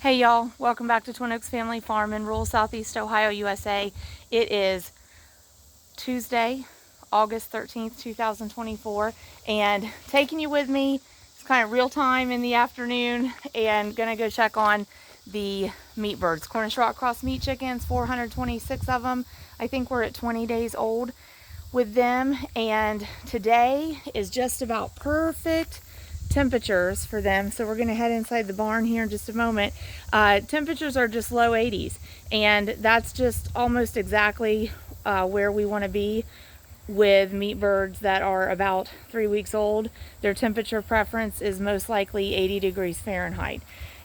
Hey y'all, welcome back to Twin Oaks Family Farm in rural Southeast Ohio, USA. It is Tuesday, August 13th, 2024, and taking you with me. It's kind of real time in the afternoon, and gonna go check on the meat birds. Cornish rock cross meat chickens, 426 of them. I think we're at 20 days old with them, and today is just about perfect temperatures for them. So we're going to head inside the barn here in just a moment. Temperatures are just low 80s, and that's just almost exactly where we want to be with meat birds that are about 3 weeks old. Their temperature preference is most likely 80 degrees Fahrenheit.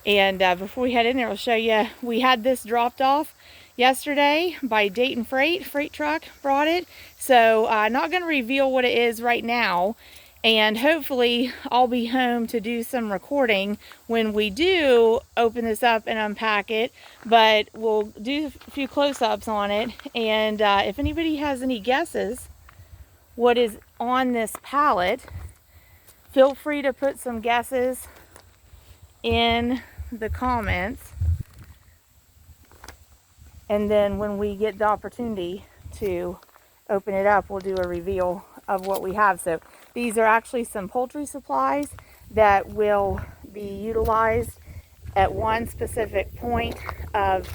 And before we head in there, I'll show you, we had this dropped off yesterday by Dayton freight truck brought it. So not going to reveal what it is right now, and hopefully I'll be home to do some recording when we do open this up and unpack it, but we'll do a few close-ups on it. And if anybody has any guesses what is on this pallet, feel free to put some guesses in the comments, and then when we get the opportunity to open it up, we'll do a reveal of what we have. So these are actually some poultry supplies that will be utilized at one specific point of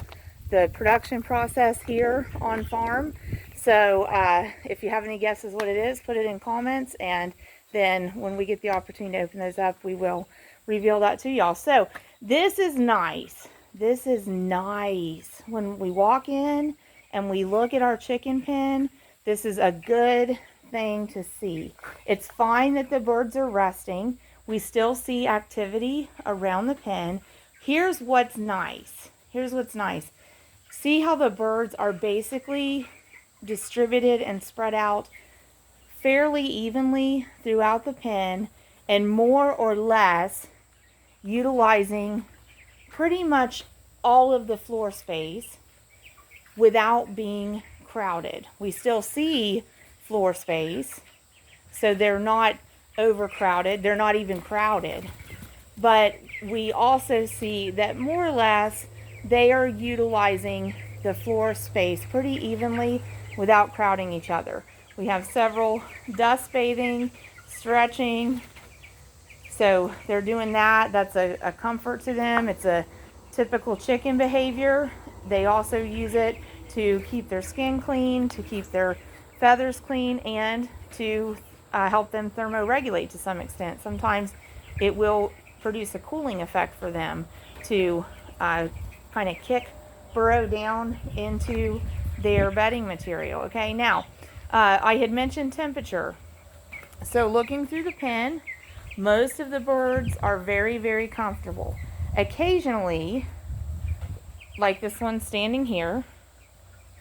the production process here on farm. So if you have any guesses what it is, put it in comments, and then when we get the opportunity to open those up, we will reveal that to y'all. So this is nice. This is nice. When we walk in and we look at our chicken pen, this is a good thing to see. It's fine that the birds are resting. We still see activity around the pen. Here's what's nice. Here's what's nice. See how the birds are basically distributed and spread out fairly evenly throughout the pen, and more or less utilizing pretty much all of the floor space without being crowded. We still see floor space, so they're not overcrowded, they're not even crowded, but we also see that more or less they are utilizing the floor space pretty evenly without crowding each other. We have several dust bathing, stretching, so they're doing that. That's a comfort to them. It's a typical chicken behavior. They also use it to keep their skin clean, to keep their feathers clean, and to help them thermoregulate to some extent. Sometimes it will produce a cooling effect for them to kind of burrow down into their bedding material. Okay, now I had mentioned temperature. So looking through the pen, most of the birds are very, very comfortable. Occasionally, like this one standing here,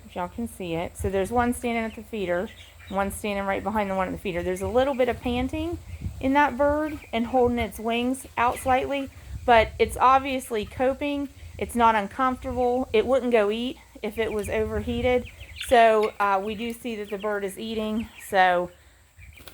if y'all can see it. So there's one standing at the feeder, one standing right behind the one at the feeder. There's a little bit of panting in that bird and holding its wings out slightly, but it's obviously coping. It's not uncomfortable. It wouldn't go eat if it was overheated. So we do see that the bird is eating. So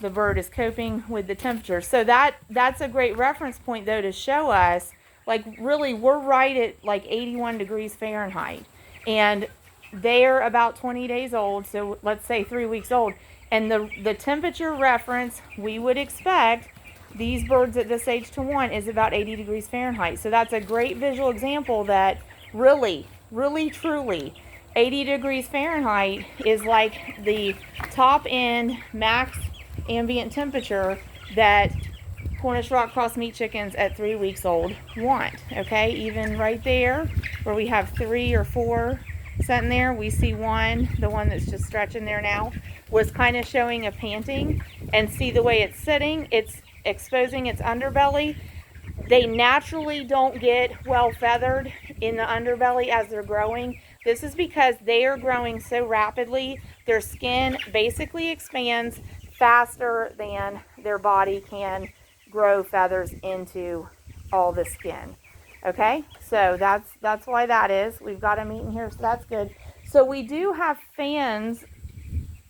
the bird is coping with the temperature. So that's a great reference point, though, to show us, like, really we're right at like 81 degrees Fahrenheit, and they're about 20 days old, so let's say 3 weeks old, and the temperature reference we would expect these birds at this age to want is about 80 degrees Fahrenheit. So that's a great visual example that really truly 80 degrees Fahrenheit is like the top end max ambient temperature that Cornish rock cross meat chickens at 3 weeks old want. Okay, even right there where we have 3 or 4 sitting there, we see one, the one that's just stretching there now, was kind of showing a panting, and see the way it's sitting, it's exposing its underbelly. They naturally don't get well feathered in the underbelly as they're growing. This is because they are growing so rapidly. Their skin basically expands faster than their body can grow feathers into all the skin. Okay, so that's why that is. We've got them eating here, so that's good. So we do have fans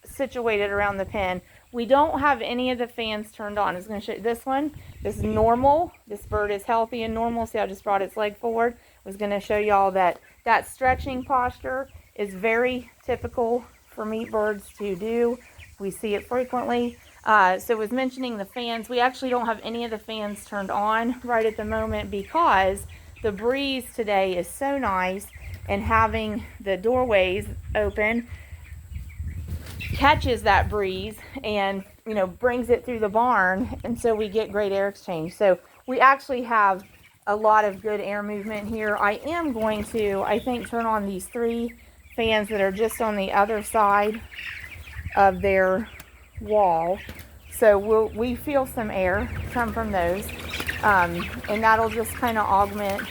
situated around the pen. We don't have any of the fans turned on. I'm just going to show you this one. This is normal. This bird is healthy and normal. See, I just brought its leg forward. was going to show y'all that that stretching posture is very typical for meat birds to do. We see it frequently. So was mentioning the fans. We actually don't have any of the fans turned on right at the moment because the breeze today is so nice, and having the doorways open catches that breeze and, you know, brings it through the barn, and so we get great air exchange. So we actually have a lot of good air movement here. I am going to, I think, turn on these 3 fans that are just on the other side of their wall, so we feel some air come from those, and that'll just kind of augment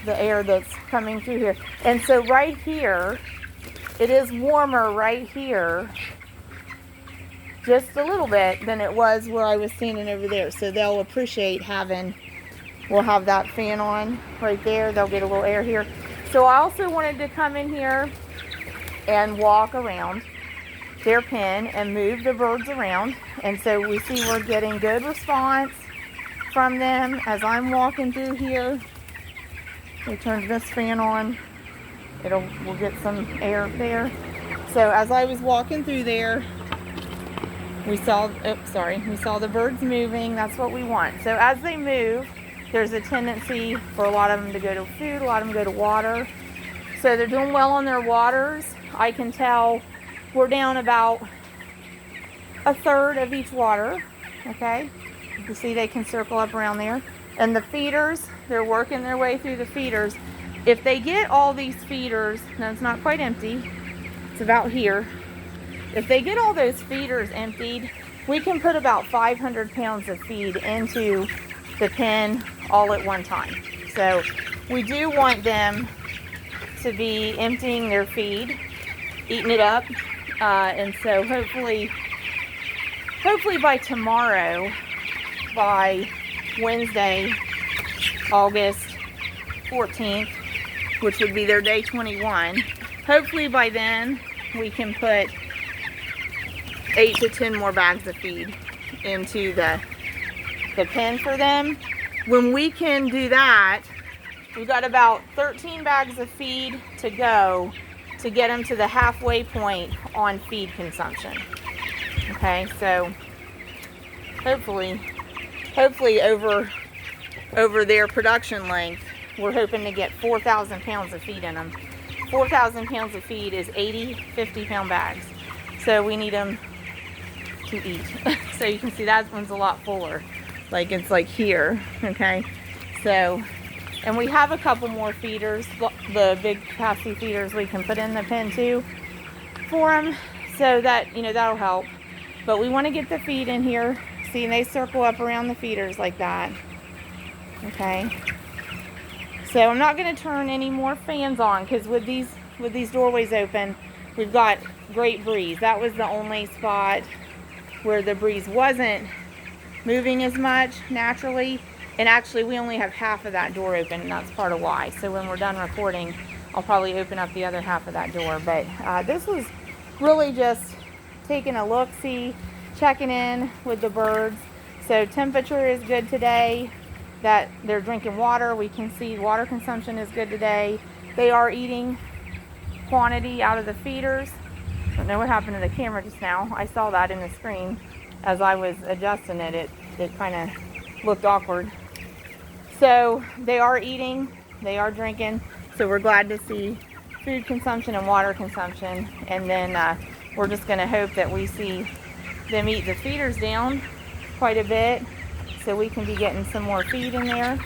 the air that's coming through here. And so right here, it is warmer right here just a little bit than it was where I was standing over there. So they'll appreciate having, we'll have that fan on right there. They'll get a little air here. So I also wanted to come in here and walk around their pen and move the birds around. And so we see we're getting good response from them as I'm walking through here. We turned this fan on. We'll get some air there. So as I was walking through there, we saw the birds moving. That's what we want. So as they move, there's a tendency for a lot of them to go to food, a lot of them go to water. So they're doing well on their waters. I can tell we're down about 1/3 of each water, okay? You can see they can circle up around there. And the feeders, they're working their way through the feeders. If they get all these feeders, now it's not quite empty, it's about here. If they get all those feeders emptied, we can put about 500 pounds of feed into the pen all at one time. So we do want them to be emptying their feed, eating it up, and so hopefully by tomorrow, by Wednesday, August 14th, which would be their day 21, hopefully by then we can put 8 to 10 more bags of feed into the pen for them. When we can do that, we've got about 13 bags of feed to go to get them to the halfway point on feed consumption. Okay, so hopefully over their production length, we're hoping to get 4,000 pounds of feed in them. 4,000 pounds of feed is 80 50-pound bags. So we need them to eat. So you can see that one's a lot fuller. Like it's like here, okay? So, and we have a couple more feeders, the big capacity feeders we can put in the pen too for them. So that, you know, that'll help. But we want to get the feed in here. See, and they circle up around the feeders like that. Okay. So I'm not going to turn any more fans on because with these doorways open, we've got great breeze. That was the only spot where the breeze wasn't moving as much naturally. And actually, we only have half of that door open, and that's part of why. So when we're done recording, I'll probably open up the other half of that door. But this was really just taking a look-see, checking in with the birds. So temperature is good today. That they're drinking water. We can see water consumption is good today. They are eating quantity out of the feeders. I don't know what happened to the camera just now. I saw that in the screen as I was adjusting it. It kind of looked awkward. So they are eating, they are drinking. So we're glad to see food consumption and water consumption. And then we're just going to hope that we see them eat the feeders down quite a bit, so we can be getting some more feed in there.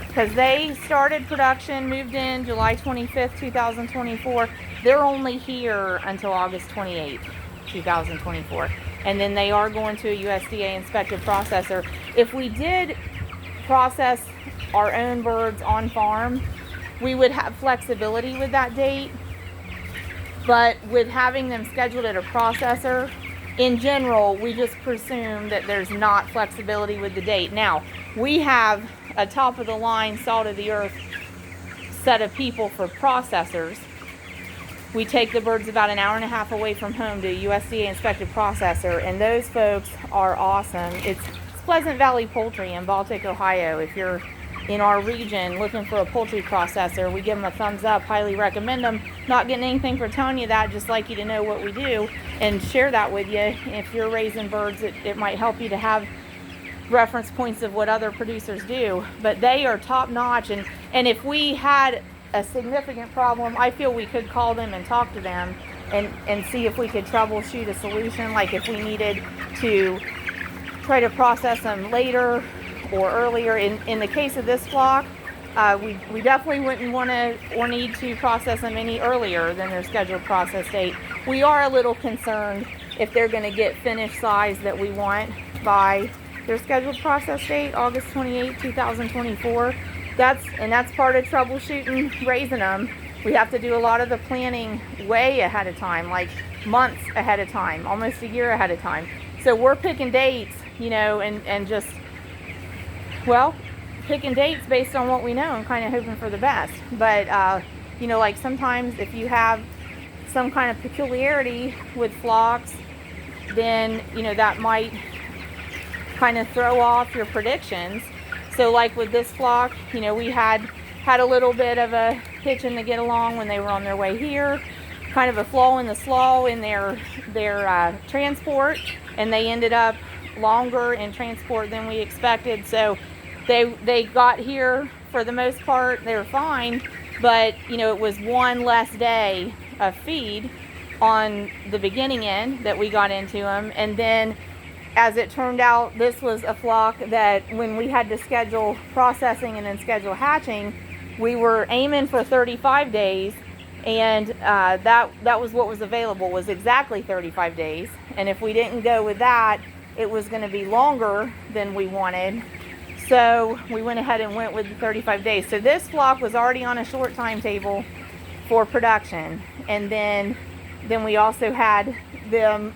Because they started production, moved in July 25th, 2024. They're only here until August 28th, 2024. And then they are going to a USDA inspected processor. If we did process our own birds on farm, we would have flexibility with that date. But with having them scheduled at a processor, in general, we just presume that there's not flexibility with the date. Now, we have a top-of-the-line, salt-of-the-earth set of people for processors. We take the birds about an hour and a half away from home to a USDA-inspected processor, and those folks are awesome. It's Pleasant Valley Poultry in Baltic, Ohio. If you're in our region looking for a poultry processor, we give them a thumbs up, highly recommend them. Not getting anything for telling you that, just like you to know what we do and share that with you. If you're raising birds, it might help you to have reference points of what other producers do. But they are top notch, and if we had a significant problem, I feel we could call them and talk to them and see if we could troubleshoot a solution, like if we needed to try to process them later or earlier. In the case of this flock, we definitely wouldn't want to or need to process them any earlier than their scheduled process date. We are a little concerned if they're going to get finished size that we want by their scheduled process date, August 28, 2024. That's part of troubleshooting raising them. We have to do a lot of the planning way ahead of time, like months ahead of time, almost a year ahead of time. So we're picking dates, and just, well, picking dates based on what we know and kind of hoping for the best. But, like sometimes if you have some kind of peculiarity with flocks, then, that might kind of throw off your predictions. So like with this flock, we had a little bit of a hitching to get along when they were on their way here, kind of a flaw in the slaw in their transport, and they ended up longer in transport than we expected. So they got here for the most part, they were fine, but it was one less day of feed on the beginning end that we got into them. And then as it turned out, this was a flock that when we had to schedule processing and then schedule hatching, we were aiming for 35 days, and that was what was available, was exactly 35 days. And if we didn't go with that, it was going to be longer than we wanted. So we went ahead and went with the 35 days. So this flock was already on a short timetable for production. And then we also had them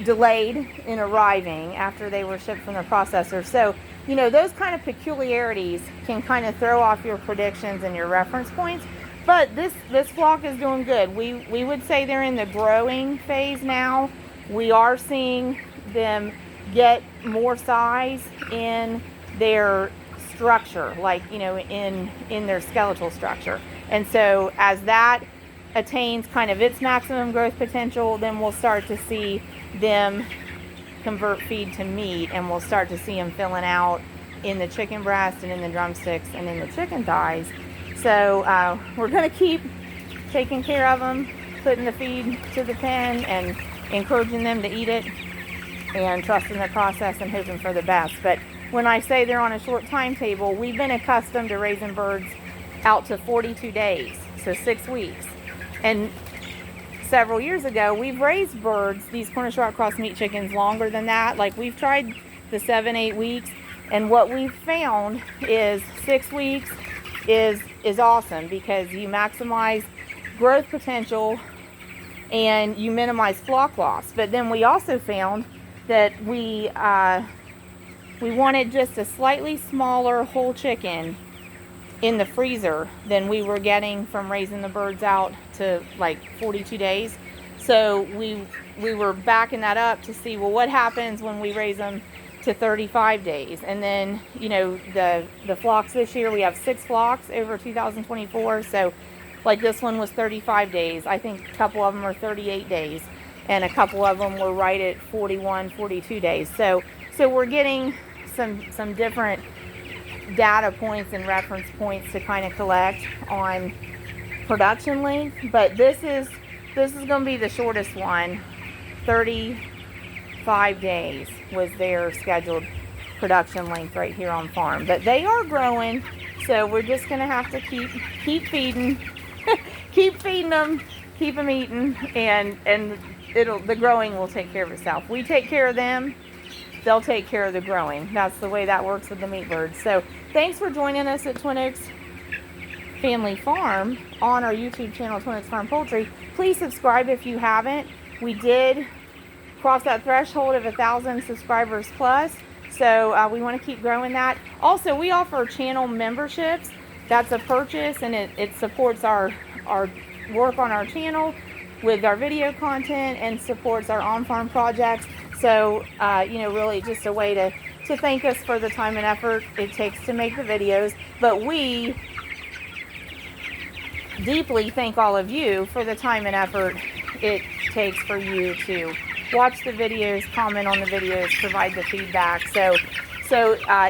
delayed in arriving after they were shipped from the processor. So, those kind of peculiarities can kind of throw off your predictions and your reference points. But this flock is doing good. We would say they're in the growing phase now. We are seeing them get more size in their structure, like, in their skeletal structure. And so as that attains kind of its maximum growth potential, then we'll start to see them convert feed to meat, and we'll start to see them filling out in the chicken breast and in the drumsticks and in the chicken thighs. So we're going to keep taking care of them, putting the feed to the pen and encouraging them to eat it and trusting the process and hoping for the best. But when I say they're on a short timetable, we've been accustomed to raising birds out to 42 days, so 6 weeks. And several years ago, we've raised birds, these Cornish rock cross meat chickens, longer than that. Like, we've tried the 7-8 weeks, and what we've found is 6 weeks is awesome, because you maximize growth potential and you minimize flock loss. But then we also found that we wanted just a slightly smaller whole chicken in the freezer than we were getting from raising the birds out to like 42 days. So we were backing that up to see, well, what happens when we raise them to 35 days. And then, the flocks this year, we have 6 flocks over 2024. So like this one was 35 days. I think a couple of them are 38 days, and a couple of them were right at 41, 42 days. So we're getting some different data points and reference points to kind of collect on production length. But this is going to be the shortest one. 35 days was their scheduled production length right here on farm. But they are growing, so we're just going to have to keep feeding, keep feeding them, keep them eating, and the growing will take care of itself. We take care of them, they'll take care of the growing. That's the way that works with the meat birds. So thanks for joining us at Twin Oaks Family Farm on our YouTube channel, Twin Oaks Farm Poultry. Please subscribe if you haven't. We did cross that threshold of 1,000 subscribers plus, so we want to keep growing that. Also, we offer channel memberships. That's a purchase, and it supports our work on our channel with our video content and supports our on-farm projects. So, really just a way to to thank us for the time and effort it takes to make the videos, but we deeply thank all of you for the time and effort it takes for you to watch the videos, comment on the videos, provide the feedback. So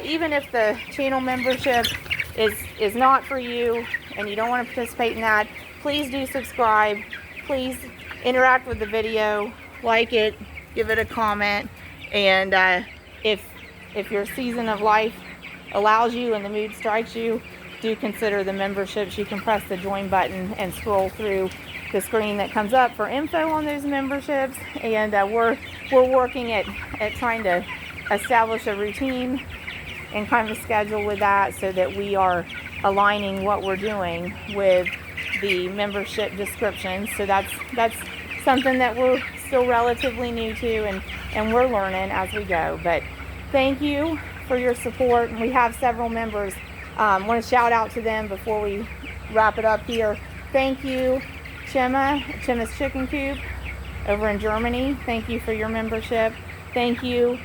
even if the channel membership is not for you and you don't want to participate in that, please do subscribe. Please interact with the video, like it, give it a comment, and if your season of life allows you and the mood strikes you, do consider the memberships. You can press the join button and scroll through the screen that comes up for info on those memberships. And we're working at trying to establish a routine and kind of a schedule with that, so that we are aligning what we're doing with the membership descriptions. So that's something that we're still relatively new to, and we're learning as we go. But thank you for your support. We have several members. Want to shout out to them before we wrap it up here. Thank you, Chimma's Chicken Coop over in Germany. Thank you for your membership. Thank you,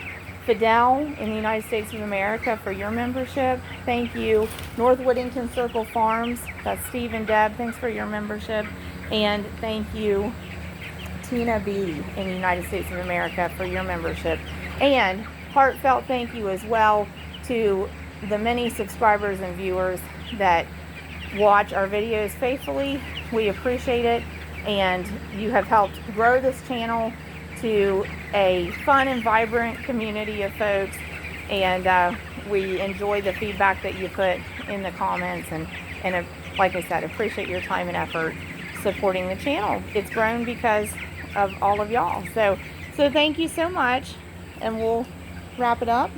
Fidel in the United States of America, for your membership. Thank you, North Whittington Circle Farms. That's Steve and Deb. Thanks for your membership. And thank you, Tina B in the United States of America, for your membership. And heartfelt thank you as well to the many subscribers and viewers that watch our videos faithfully. We appreciate it, and you have helped grow this channel to a fun and vibrant community of folks, and we enjoy the feedback that you put in the comments, and like I said, appreciate your time and effort supporting the channel. It's grown because of all of y'all. So thank you so much, and we'll wrap it up.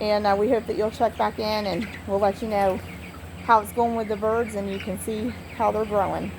And we hope that you'll check back in, and we'll let you know how it's going with the birds, and you can see how they're growing.